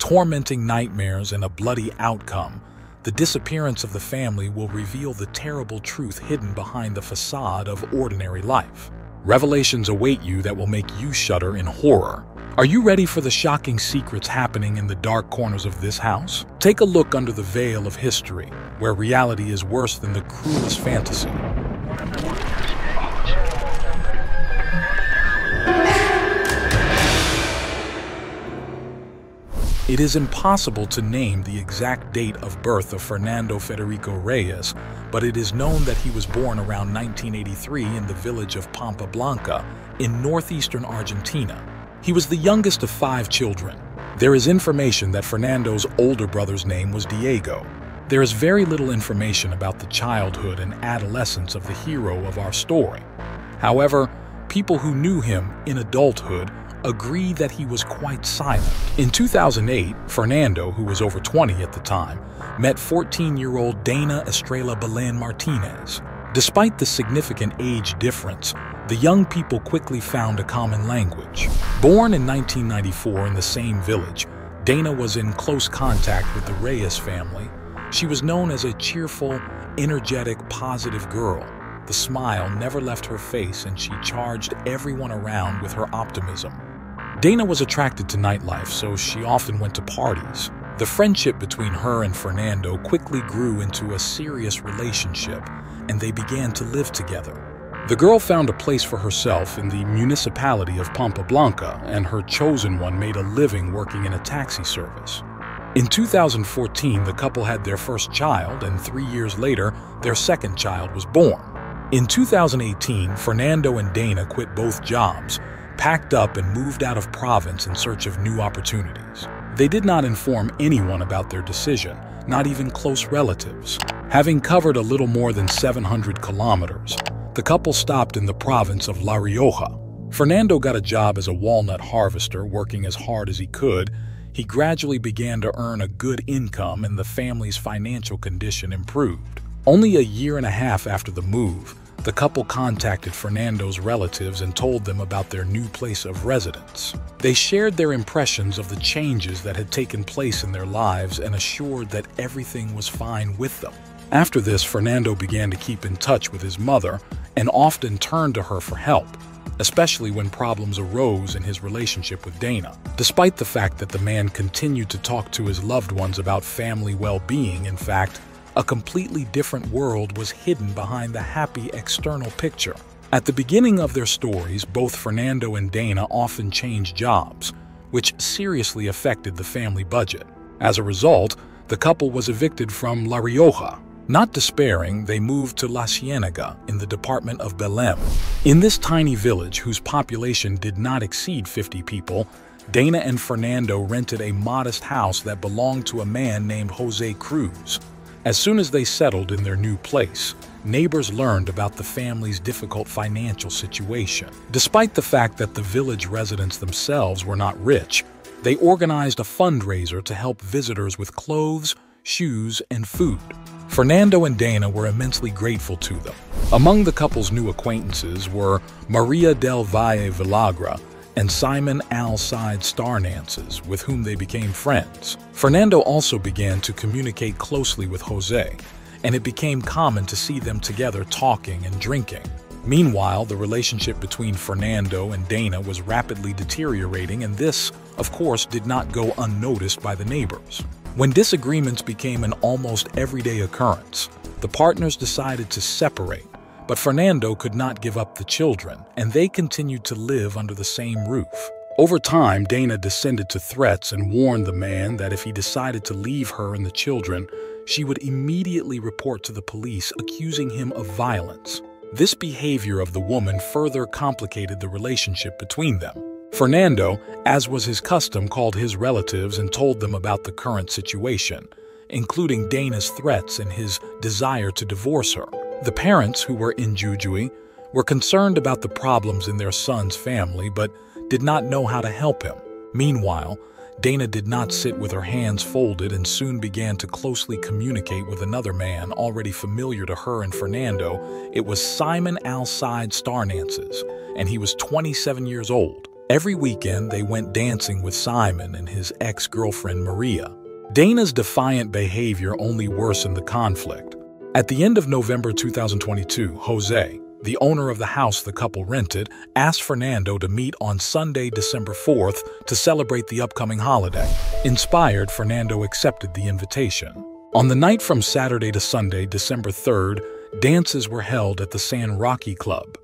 tormenting nightmares and a bloody outcome, the disappearance of the family will reveal the terrible truth hidden behind the facade of ordinary life. Revelations await you that will make you shudder in horror. Are you ready for the shocking secrets happening in the dark corners of this house? Take a look under the veil of history, where reality is worse than the cruelest fantasy. It is impossible to name the exact date of birth of Fernando Federico Reyes, but it is known that he was born around 1983 in the village of Pampa Blanca in northeastern Argentina. He was the youngest of 5 children. There is information that Fernando's older brother's name was Diego. There is very little information about the childhood and adolescence of the hero of our story. However, people who knew him in adulthood agree that he was quite silent. In 2008, Fernando, who was over 20 at the time, met 14-year-old Dana Estrella Belen Martinez. Despite the significant age difference, the young people quickly found a common language. Born in 1994 in the same village, Dana was in close contact with the Reyes family. She was known as a cheerful, energetic, positive girl. The smile never left her face, and she charged everyone around with her optimism. Dana was attracted to nightlife, so she often went to parties. The friendship between her and Fernando quickly grew into a serious relationship, and they began to live together. The girl found a place for herself in the municipality of Pampa Blanca, and her chosen one made a living working in a taxi service. In 2014, the couple had their first child, and 3 years later, their second child was born. In 2018, Fernando and Dana quit both jobs, packed up and moved out of province in search of new opportunities. They did not inform anyone about their decision, not even close relatives. Having covered a little more than 700 kilometers, the couple stopped in the province of La Rioja. Fernando got a job as a walnut harvester, working as hard as he could. He gradually began to earn a good income, and the family's financial condition improved. Only a year and a half after the move, the couple contacted Fernando's relatives and told them about their new place of residence. They shared their impressions of the changes that had taken place in their lives and assured that everything was fine with them. After this, Fernando began to keep in touch with his mother and often turned to her for help, especially when problems arose in his relationship with Dana. Despite the fact that the man continued to talk to his loved ones about family well-being, in fact, a completely different world was hidden behind the happy external picture. At the beginning of their stories, both Fernando and Dana often changed jobs, which seriously affected the family budget. As a result, the couple was evicted from La Rioja. Not despairing, they moved to La Ciénaga in the department of Belém. In this tiny village, whose population did not exceed 50 people, Dana and Fernando rented a modest house that belonged to a man named Jose Cruz. As soon as they settled in their new place, neighbors learned about the family's difficult financial situation. Despite the fact that the village residents themselves were not rich, they organized a fundraiser to help visitors with clothes, shoes, and food. Fernando and Dana were immensely grateful to them. Among the couple's new acquaintances were Maria del Valle Villagra and Simon Al-Said Starnances, with whom they became friends. Fernando also began to communicate closely with Jose, and it became common to see them together talking and drinking. Meanwhile, the relationship between Fernando and Dana was rapidly deteriorating, and this, of course, did not go unnoticed by the neighbors. When disagreements became an almost everyday occurrence, the partners decided to separate. But Fernando could not give up the children, and they continued to live under the same roof. Over time, Dana descended to threats and warned the man that if he decided to leave her and the children, she would immediately report to the police, accusing him of violence. This behavior of the woman further complicated the relationship between them. Fernando, as was his custom, called his relatives and told them about the current situation, including Dana's threats and his desire to divorce her. The parents, who were in Jujuy, were concerned about the problems in their son's family but did not know how to help him. Meanwhile, Dana did not sit with her hands folded and soon began to closely communicate with another man already familiar to her and Fernando. It was Simon Al-Said Starnances, and he was 27 years old. Every weekend, they went dancing with Simon and his ex-girlfriend Maria. Dana's defiant behavior only worsened the conflict. At the end of November 2022, Jose, the owner of the house the couple rented, asked Fernando to meet on Sunday, December 4th to celebrate the upcoming holiday. Inspired, Fernando accepted the invitation. On the night from Saturday to Sunday, December 3rd, dances were held at the San Roque Club.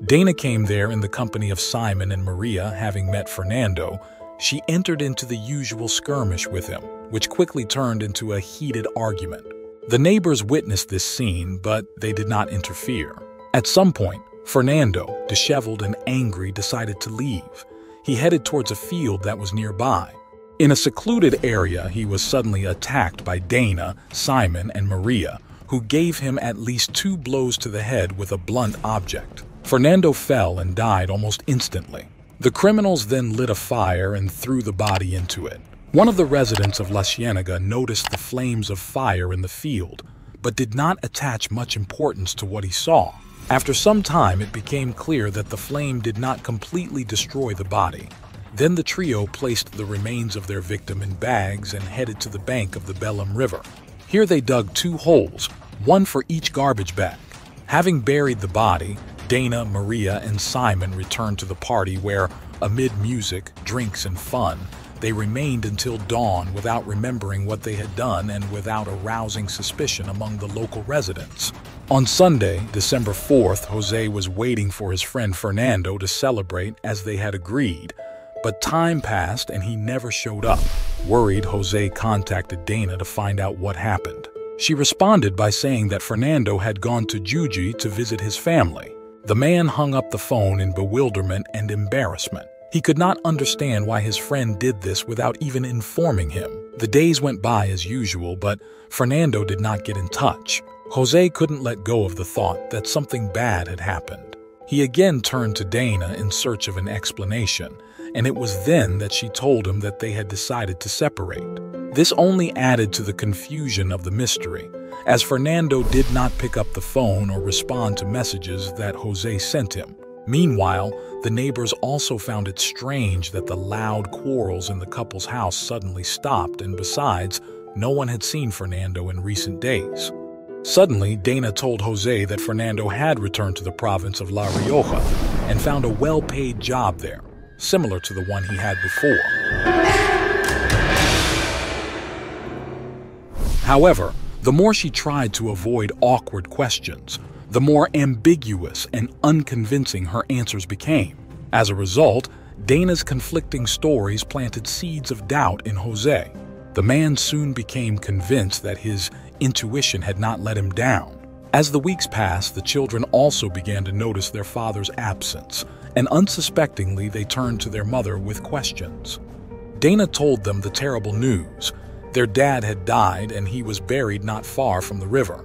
Dana came there in the company of Simon and Maria. Having met Fernando, she entered into the usual skirmish with him, which quickly turned into a heated argument. The neighbors witnessed this scene, but they did not interfere. At some point, Fernando, disheveled and angry, decided to leave. He headed towards a field that was nearby. In a secluded area, he was suddenly attacked by Dana, Simon, and Maria, who gave him at least 2 blows to the head with a blunt object. Fernando fell and died almost instantly. The criminals then lit a fire and threw the body into it. One of the residents of La Ciénaga noticed the flames of fire in the field, but did not attach much importance to what he saw. After some time, it became clear that the flame did not completely destroy the body. Then the trio placed the remains of their victim in bags and headed to the bank of the Belém River. Here they dug 2 holes, one for each garbage bag. Having buried the body, Dana, Maria, and Simon returned to the party where, amid music, drinks, and fun, they remained until dawn without remembering what they had done and without arousing suspicion among the local residents. On Sunday, December 4th, Jose was waiting for his friend Fernando to celebrate as they had agreed, but time passed and he never showed up. Worried, Jose contacted Dana to find out what happened. She responded by saying that Fernando had gone to Jujuy to visit his family. The man hung up the phone in bewilderment and embarrassment. He could not understand why his friend did this without even informing him. The days went by as usual, but Fernando did not get in touch. Jose couldn't let go of the thought that something bad had happened. He again turned to Dana in search of an explanation, and it was then that she told him that they had decided to separate. This only added to the confusion of the mystery, as Fernando did not pick up the phone or respond to messages that Jose sent him. Meanwhile, the neighbors also found it strange that the loud quarrels in the couple's house suddenly stopped, and besides, no one had seen Fernando in recent days. Suddenly, Dana told Jose that Fernando had returned to the province of La Rioja and found a well-paid job there, similar to the one he had before. However, the more she tried to avoid awkward questions, the more ambiguous and unconvincing her answers became. As a result, Dana's conflicting stories planted seeds of doubt in Jose. The man soon became convinced that his intuition had not let him down. As the weeks passed, the children also began to notice their father's absence, and unsuspectingly they turned to their mother with questions. Dana told them the terrible news. Their dad had died and he was buried not far from the river.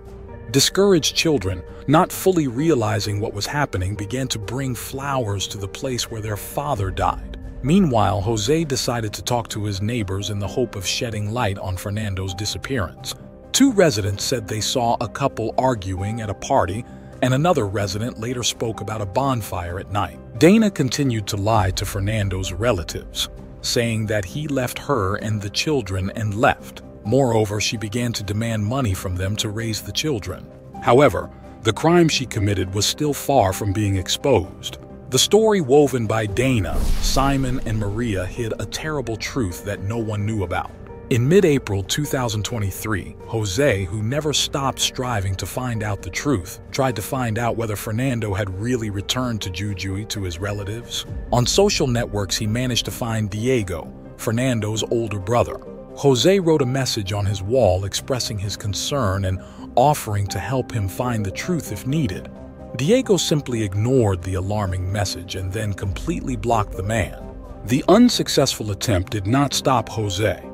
Discouraged children, not fully realizing what was happening, began to bring flowers to the place where their father died. Meanwhile, Jose decided to talk to his neighbors in the hope of shedding light on Fernando's disappearance. 2 residents said they saw a couple arguing at a party, and another resident later spoke about a bonfire at night. Dana continued to lie to Fernando's relatives, saying that he left her and the children and left. Moreover, she began to demand money from them to raise the children. However, the crime she committed was still far from being exposed. The story woven by Dana, Simon, and Maria hid a terrible truth that no one knew about. In mid-April 2023, Jose, who never stopped striving to find out the truth, tried to find out whether Fernando had really returned to Jujuy to his relatives. On social networks, he managed to find Diego, Fernando's older brother. Jose wrote a message on his wall expressing his concern and offering to help him find the truth if needed. Diego simply ignored the alarming message and then completely blocked the man. The unsuccessful attempt did not stop Jose.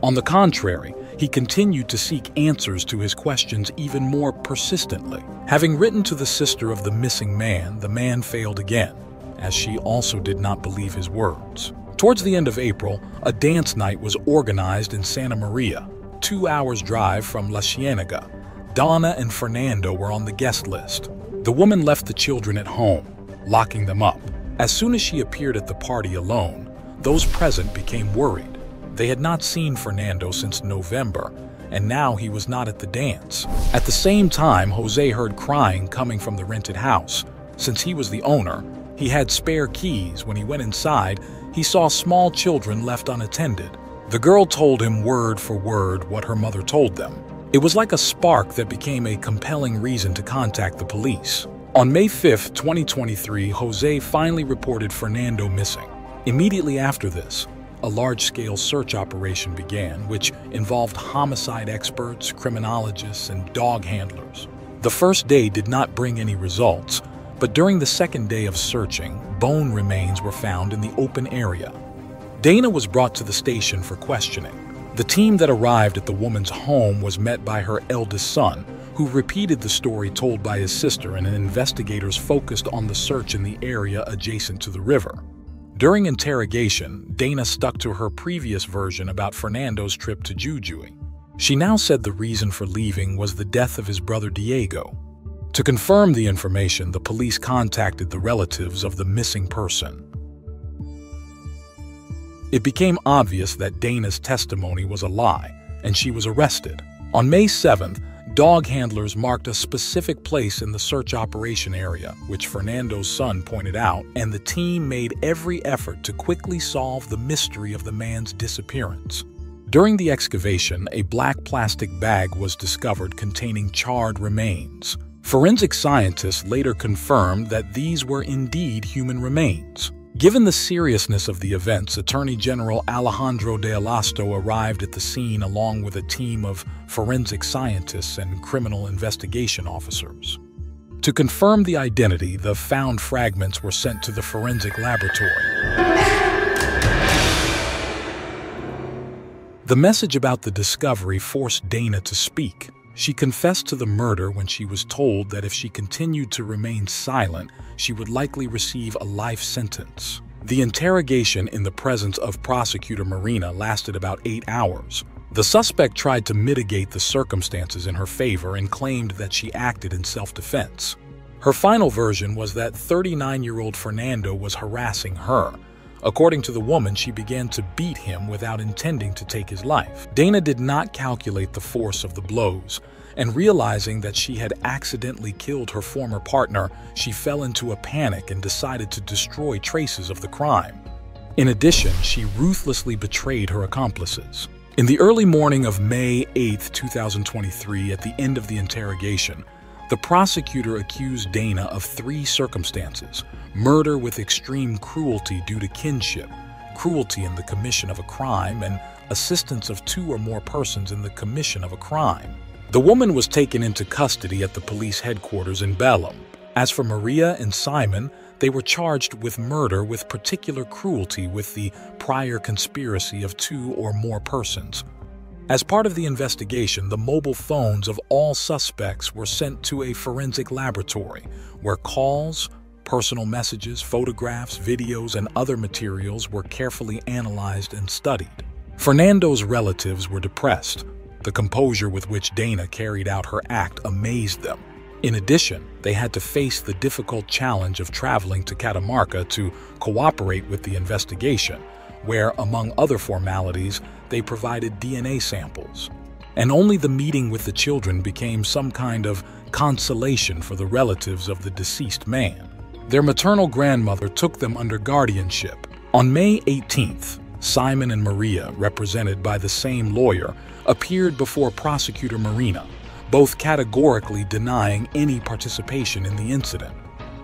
On the contrary, he continued to seek answers to his questions even more persistently. Having written to the sister of the missing man, the man failed again, as she also did not believe his words. Towards the end of April, a dance night was organized in Santa Maria, 2 hours' drive from La Ciénaga. Donna and Fernando were on the guest list. The woman left the children at home, locking them up. As soon as she appeared at the party alone, those present became worried. They had not seen Fernando since November, and now he was not at the dance. At the same time, Jose heard crying coming from the rented house. Since he was the owner, he had spare keys. When he went inside, he saw small children left unattended. The girl told him word for word what her mother told them. It was like a spark that became a compelling reason to contact the police. On May 5, 2023, Jose finally reported Fernando missing. Immediately after this, a large-scale search operation began, which involved homicide experts, criminologists, and dog handlers. The first day did not bring any results, but during the second day of searching, bone remains were found in the open area. Dana was brought to the station for questioning. The team that arrived at the woman's home was met by her eldest son, who repeated the story told by his sister, and investigators focused on the search in the area adjacent to the river. During interrogation, Dana stuck to her previous version about Fernando's trip to Jujuy. She now said the reason for leaving was the death of his brother Diego. To confirm the information, the police contacted the relatives of the missing person. It became obvious that Dana's testimony was a lie, and she was arrested. On May 7th, dog handlers marked a specific place in the search operation area, which Fernando's son pointed out, and the team made every effort to quickly solve the mystery of the man's disappearance. During the excavation, a black plastic bag was discovered containing charred remains. Forensic scientists later confirmed that these were indeed human remains. Given the seriousness of the events, Attorney General Alejandro de Alasto arrived at the scene along with a team of forensic scientists and criminal investigation officers. To confirm the identity, the found fragments were sent to the forensic laboratory. The message about the discovery forced Dana to speak. She confessed to the murder when she was told that if she continued to remain silent, she would likely receive a life sentence. The interrogation in the presence of Prosecutor Marina lasted about 8 hours. The suspect tried to mitigate the circumstances in her favor and claimed that she acted in self-defense. Her final version was that 39-year-old Fernando was harassing her. According to the woman, she began to beat him without intending to take his life. Dana did not calculate the force of the blows, and realizing that she had accidentally killed her former partner, she fell into a panic and decided to destroy traces of the crime. In addition, she ruthlessly betrayed her accomplices. In the early morning of May 8, 2023, at the end of the interrogation, the prosecutor accused Dana of 3 circumstances: murder with extreme cruelty due to kinship, cruelty in the commission of a crime, and assistance of 2 or more persons in the commission of a crime. The woman was taken into custody at the police headquarters in Belém. As for Maria and Simon, they were charged with murder with particular cruelty with the prior conspiracy of 2 or more persons. As part of the investigation, the mobile phones of all suspects were sent to a forensic laboratory, where calls, personal messages, photographs, videos, and other materials were carefully analyzed and studied. Fernando's relatives were depressed. The composure with which Dana carried out her act amazed them. In addition, they had to face the difficult challenge of traveling to Catamarca to cooperate with the investigation, where, among other formalities, they provided DNA samples. And only the meeting with the children became some kind of consolation for the relatives of the deceased man. Their maternal grandmother took them under guardianship. On May 18th, Simon and Maria, represented by the same lawyer, appeared before Prosecutor Marina, both categorically denying any participation in the incident.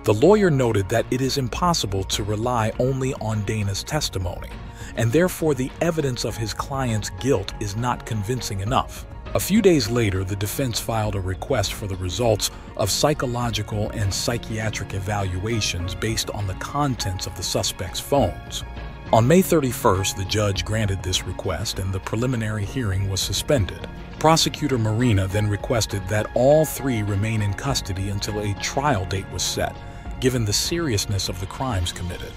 The lawyer noted that it is impossible to rely only on Dana's testimony, and therefore the evidence of his client's guilt is not convincing enough. A few days later, the defense filed a request for the results of psychological and psychiatric evaluations based on the contents of the suspect's phones. On May 31st, the judge granted this request and the preliminary hearing was suspended. Prosecutor Marina then requested that all 3 remain in custody until a trial date was set, given the seriousness of the crimes committed.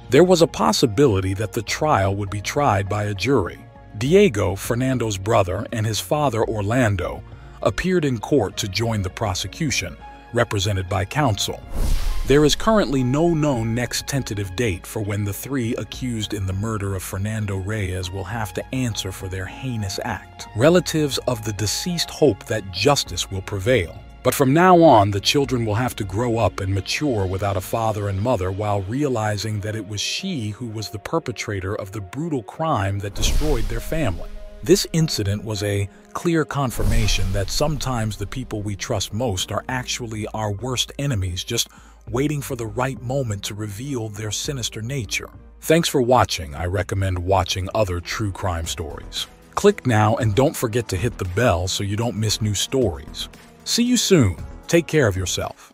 There was a possibility that the trial would be tried by a jury. Diego, Fernando's brother, and his father, Orlando, appeared in court to join the prosecution, represented by counsel. There is currently no known next tentative date for when the three accused in the murder of Fernando Reyes will have to answer for their heinous act. Relatives of the deceased hope that justice will prevail. But from now on, the children will have to grow up and mature without a father and mother while realizing that it was she who was the perpetrator of the brutal crime that destroyed their family. This incident was a clear confirmation that sometimes the people we trust most are actually our worst enemies, just waiting for the right moment to reveal their sinister nature. Thanks for watching. I recommend watching other true crime stories. Click now and don't forget to hit the bell so you don't miss new stories. See you soon. Take care of yourself.